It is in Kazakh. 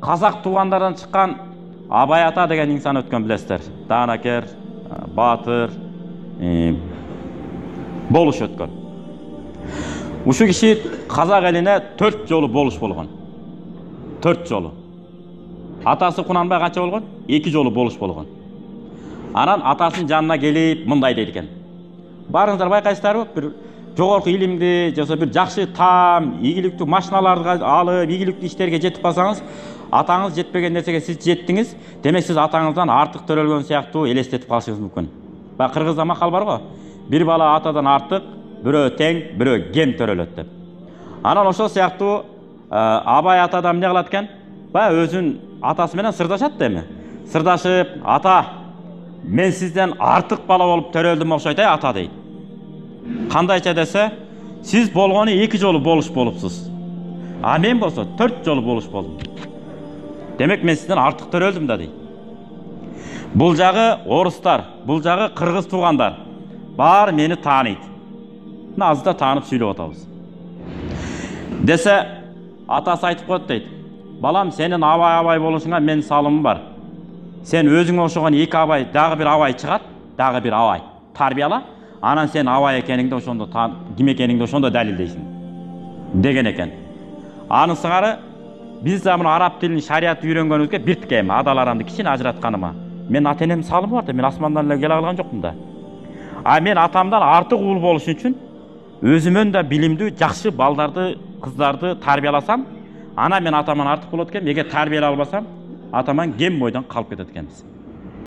қазақ туғандардан шыққан Абай ата деген инсан өткен білесіздер. Данакер, батыр, болуш өткен. Ушу киши қазақ еліне 4 жолы болуш болған. 4 жолы. Атасы Құнанбай қанша болған? 2 жолы болуш болған. Анан атасының жанына келип мындай дейді екен. Барыңыздар байқайсыздар, бір жоғарғы илимди, жоса бір жақсы там, игілікті машиналарды алып, игілікті іштерге жетіп қалсаңыз, атаңыз жетпеген нәрсеге сіз жеттіңіз, демек сіз атаңыздан артық төрөлгөн сияқты елестетіп қалышыңыз мүмкін. Ба қырғызда мақал бар ғой, бір бала атадан артық, бирөө тең, бирөө кем төрөлөт деп. Анан ошол сияқты Абай атадан эмне кылат экен? Ба өзүн атасы менен сырдашат деме. Сырдашып, ата, мен сизден артық бала болуп төрөлдүм окшойт ата дейт. Кандайча десе, сиз болгону 2 жолу болуш болупсуз. А мен болсо 4 жолу болуш болдум. Демек мен сизден артық төрөлдүм да дейт. Бул жагы орустар, бул жагы кыргыз туугандар бар мени тааныйт. Назда таанып сүйлөп атабыз. Десе, атасы айтып коет дейт. Балам, сенин абай болушуңа мен салымым бар. Сен өзүң ошогон 2 абай, дагы бир абай чыгат, дагы бир абай тарбияла. Анан сен абай экениңди ошондо ким экениңди ошондо далилдейсиң деген экен. Анын сыңары биз да мына араб тилин шариятты үйрөнгөнүбүзгө бир тикем, адаларамды кичине ажыратканыма. Мен ата-энем салымы бар да, мен асмандан эле келе алган жокмун да. А мен атамдан артык уул болуш үчүн өзүмөн да билимдүү, жакшы балдарды, кыздарды тарбияласам, ана мен атаман артык болот экен. Эгер тарбиялай албасам, атаман кем бойдон калып кетет экенбиз.